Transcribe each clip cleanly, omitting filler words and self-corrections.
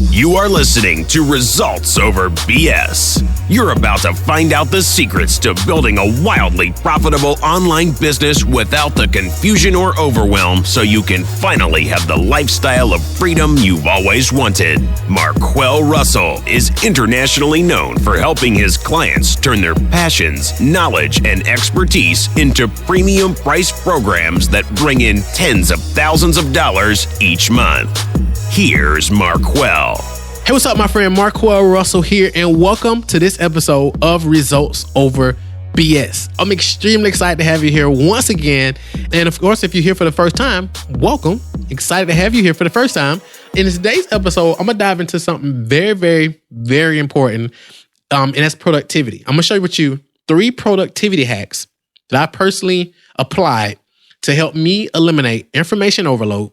You are listening to Results Over BS. You're about to find out the secrets to building a wildly profitable online business without the confusion or overwhelm, so you can finally have the lifestyle of freedom you've always wanted. Marquel Russell is internationally known for helping his clients turn their passions, knowledge, and expertise into premium price programs that bring in tens of thousands of dollars each month. Here's Marquel. Hey, what's up, my friend? Marquel Russell here, and welcome to this episode of Results Over BS. I'm extremely excited to have you here once again. And of course, if you're here for the first time, welcome. Excited to have you here for the first time. In today's episode, I'm going to dive into something very, very, very important, and that's productivity. I'm going to share with you 3 productivity hacks that I personally applied to help me eliminate information overload,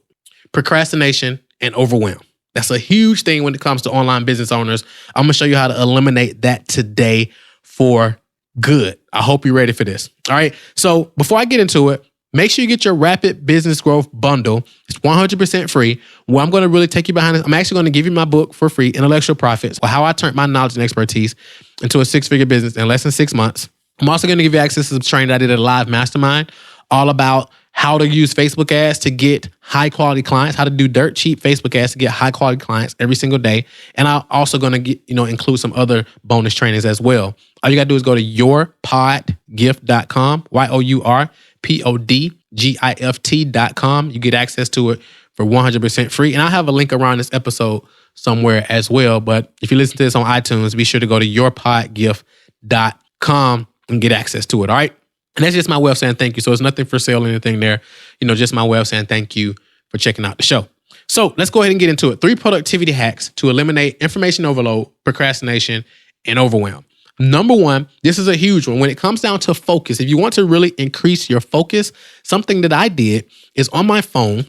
procrastination, and overwhelm. That's a huge thing when it comes to online business owners. I'm going to show you how to eliminate that today for good. I hope you're ready for this. All right. So before I get into it, make sure you get your Rapid Business Growth Bundle. It's 100% free. Well, I'm going to really take you behind it. I'm actually going to give you my book for free, Intellectual Profits, or how I turned my knowledge and expertise into a 6-figure business in less than 6 months. I'm also going to give you access to some training that I did at a live mastermind, all about how to use Facebook ads to get high quality clients, how to do dirt cheap Facebook ads to get high quality clients every single day. And I'm also going to include some other bonus trainings as well. All you got to do is go to yourpodgift.com, yourpodgift.com. You get access to it for 100% free. And I'll have a link around this episode somewhere as well. But if you listen to this on iTunes, be sure to go to yourpodgift.com and get access to it. All right. And that's just my way of saying thank you. So it's nothing for sale or anything there. Just my way of saying thank you for checking out the show. So let's go ahead and get into it. 3 productivity hacks to eliminate information overload, procrastination, and overwhelm. Number 1, this is a huge one. When it comes down to focus, if you want to really increase your focus, something that I did is on my phone,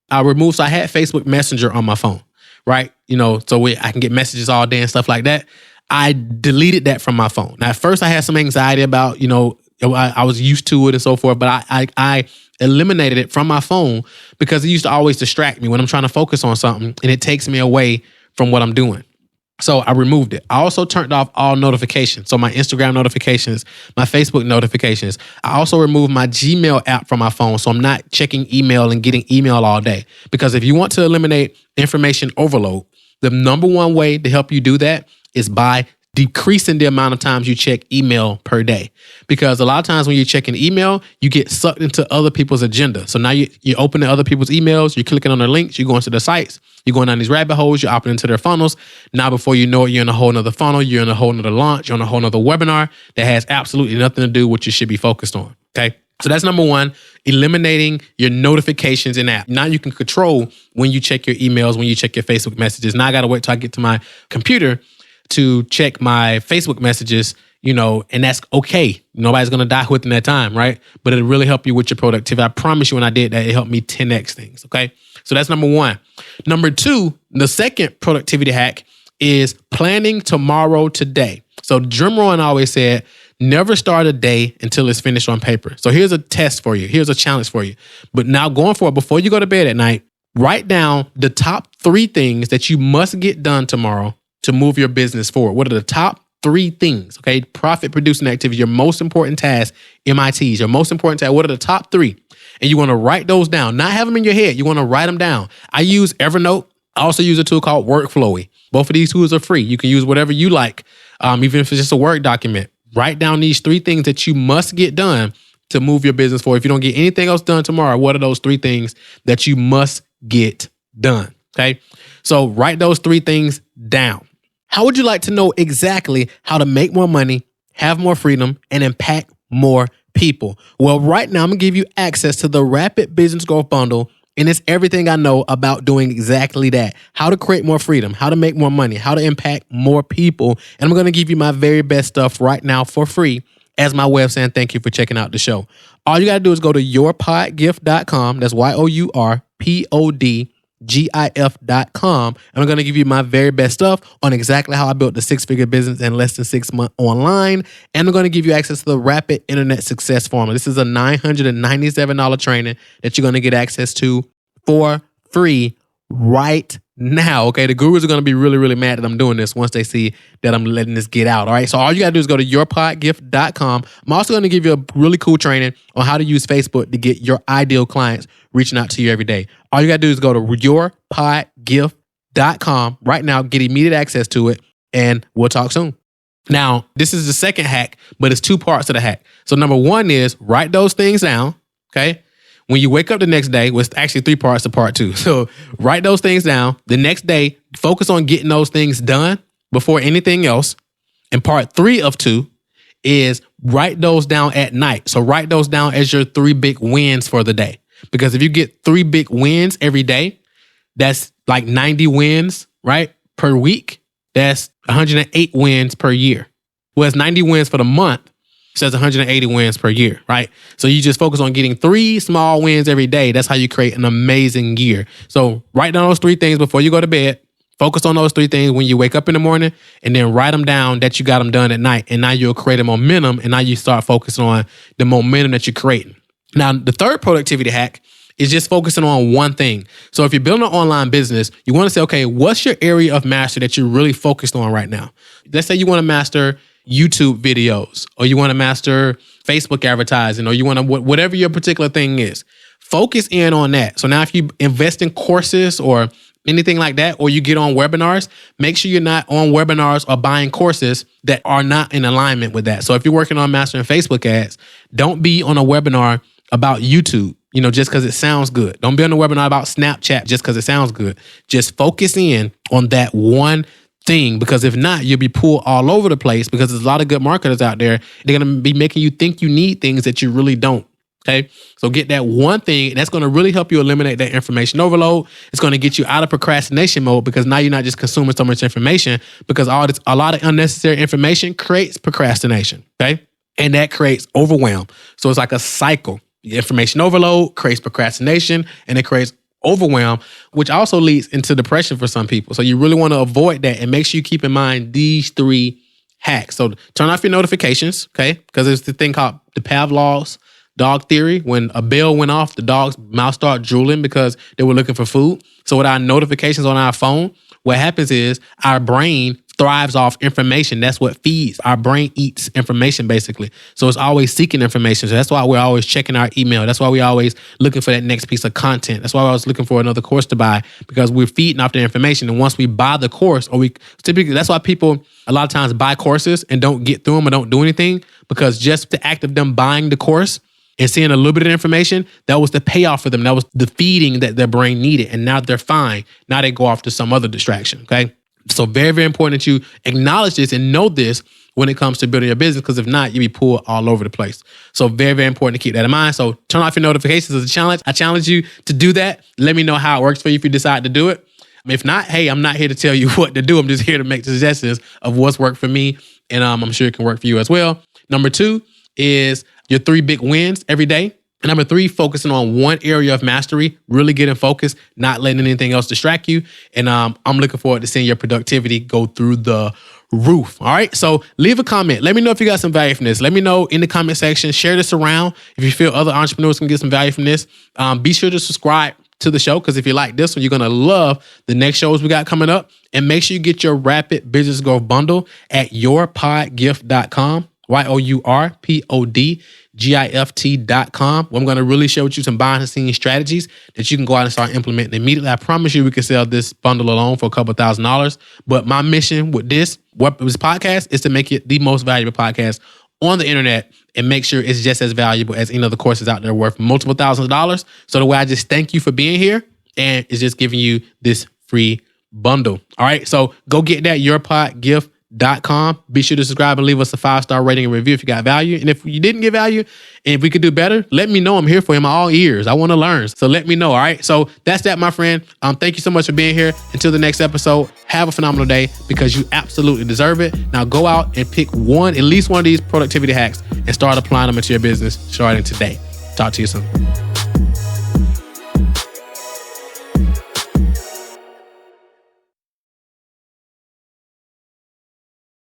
so I had Facebook Messenger on my phone, right? So I can get messages all day and stuff like that. I deleted that from my phone. Now, at first I had some anxiety about, I was used to it and so forth, but I eliminated it from my phone because it used to always distract me when I'm trying to focus on something and it takes me away from what I'm doing. So I removed it. I also turned off all notifications. So my Instagram notifications, my Facebook notifications. I also removed my Gmail app from my phone. So I'm not checking email and getting email all day. Because if you want to eliminate information overload, the number 1 way to help you do that is by decreasing the amount of times you check email per day. Because a lot of times when you're checking email, you get sucked into other people's agenda. So now you're opening other people's emails, you're clicking on their links, you're going to their sites, you're going down these rabbit holes, you're opting into their funnels. Now before you know it, you're in a whole nother funnel, you're in a whole nother launch, you're on a whole nother webinar that has absolutely nothing to do with what you should be focused on. Okay. So that's number 1, eliminating your notifications in app. Now you can control when you check your emails, when you check your Facebook messages. Now I got to wait till I get to my computer to check my Facebook messages, and that's okay. Nobody's going to die within that time, right? But it'll really help you with your productivity. I promise you when I did that, it helped me 10x things, okay? So that's number 1. Number 2, the second productivity hack is planning tomorrow today. So Jim Rohn always said, never start a day until it's finished on paper. So here's a test for you. Here's a challenge for you. But now going forward, before you go to bed at night, write down the top 3 things that you must get done tomorrow to move your business forward. What are the top 3 things? Okay. Profit producing activity, your most important tasks, MITs, your most important tasks. What are the top 3? And you want to write those down, not have them in your head. You want to write them down. I use Evernote. I also use a tool called Workflowy. Both of these tools are free. You can use whatever you like, even if it's just a Word document. Write down these 3 things that you must get done to move your business forward. If you don't get anything else done tomorrow, what are those 3 things that you must get done? Okay. So write those 3 things down. How would you like to know exactly how to make more money, have more freedom, and impact more people? Well, right now, I'm going to give you access to the Rapid Business Growth Bundle, and it's everything I know about doing exactly that. How to create more freedom, how to make more money, how to impact more people. And I'm going to give you my very best stuff right now for free as my way of saying thank you for checking out the show. All you got to do is go to yourpodgift.com. That's yourpodgift.com. And I'm going to give you my very best stuff on exactly how I built the 6-figure business in less than 6 months online. And I'm going to give you access to the Rapid Internet Success Formula. This is a $997 training that you're going to get access to for free right now. Okay, the gurus are going to be really, really mad that I'm doing this once they see that I'm letting this get out. All right, so all you got to do is go to yourpodgift.com. I'm also going to give you a really cool training on how to use Facebook to get your ideal clients reaching out to you every day. All you got to do is go to yourpodgift.com right now, get immediate access to it, and we'll talk soon. Now, this is the second hack, but it's two parts of the hack. So number one is write those things down, okay? When you wake up the next day, well, it's actually three parts to part two. So write those things down. The next day, focus on getting those things done before anything else. And part 3 of 2 is write those down at night. So write those down as your 3 big wins for the day. Because if you get 3 big wins every day, that's like 90 wins, right, per week. That's 108 wins per year. Well, it's 90 wins for the month. Says 180 wins per year, right? So you just focus on getting 3 small wins every day. That's how you create an amazing year. So write down those 3 things before you go to bed. Focus on those 3 things when you wake up in the morning, and then write them down that you got them done at night. And now you'll create a momentum, and now you start focusing on the momentum that you're creating. Now, the third productivity hack is just focusing on one thing. So if you're building an online business, you want to say, okay, what's your area of mastery that you're really focused on right now? Let's say you want to master YouTube videos, or you want to master Facebook advertising, or you want to, whatever your particular thing is, focus in on that. So now if you invest in courses or anything like that, or you get on webinars, make sure you're not on webinars or buying courses that are not in alignment with that. So if you're working on mastering Facebook ads, don't be on a webinar about YouTube, just because it sounds good. Don't be on a webinar about Snapchat just because it sounds good. Just focus in on that one thing, because if not, you'll be pulled all over the place, because there's a lot of good marketers out there. They're going to be making you think you need things that you really don't. Okay. So get that one thing, and that's going to really help you eliminate that information overload. It's going to get you out of procrastination mode, because now you're not just consuming so much information, because a lot of unnecessary information creates procrastination. Okay. And that creates overwhelm. So it's like a cycle. The information overload creates procrastination, and it creates overwhelm, which also leads into depression for some people. So you really want to avoid that, and make sure you keep in mind these 3 hacks. So turn off your notifications, okay? Because there's the thing called the Pavlov's dog theory. When a bell went off, the dog's mouth started drooling because they were looking for food. So with our notifications on our phone, what happens is our brain thrives off information. That's what feeds. Our brain eats information, basically. So it's always seeking information. So that's why we're always checking our email. That's why we're always looking for that next piece of content. That's why we're always looking for another course to buy, because we're feeding off the information. And once we buy the course, that's why people a lot of times buy courses and don't get through them or don't do anything, because just the act of them buying the course and seeing a little bit of information, that was the payoff for them. That was the feeding that their brain needed. And now they're fine. Now they go off to some other distraction, okay? So very, very important that you acknowledge this and know this when it comes to building your business, because if not, you'll be pulled all over the place. So very, very important to keep that in mind. So turn off your notifications as a challenge. I challenge you to do that. Let me know how it works for you if you decide to do it. If not, hey, I'm not here to tell you what to do. I'm just here to make suggestions of what's worked for me, and I'm sure it can work for you as well. Number 2 is your 3 big wins every day. And number 3, focusing on one area of mastery, really getting focused, not letting anything else distract you. And I'm looking forward to seeing your productivity go through the roof. All right. So leave a comment. Let me know if you got some value from this. Let me know in the comment section. Share this around if you feel other entrepreneurs can get some value from this. Be sure to subscribe to the show, because if you like this one, you're going to love the next shows we got coming up. And make sure you get your Rapid Business Growth Bundle at yourpodgift.com. yourpodgift.com. I'm going to really share with you some behind the scenes strategies that you can go out and start implementing immediately. I promise you we can sell this bundle alone for a couple $1,000s. But my mission with this podcast is to make it the most valuable podcast on the internet, and make sure it's just as valuable as any other courses out there worth multiple thousands of dollars. So the way I just thank you for being here, and it's just giving you this free bundle. All right. So go get that, yourpodgift.com. Be sure to subscribe and leave us a 5-star rating and review if you got value. And if you didn't get value, and if we could do better, let me know. I'm here for you. I'm all ears. I want to learn. So let me know. All right. So that's that, my friend. Thank you so much for being here. Until the next episode, have a phenomenal day, because you absolutely deserve it. Now go out and pick at least one of these productivity hacks, and start applying them into your business starting today. Talk to you soon.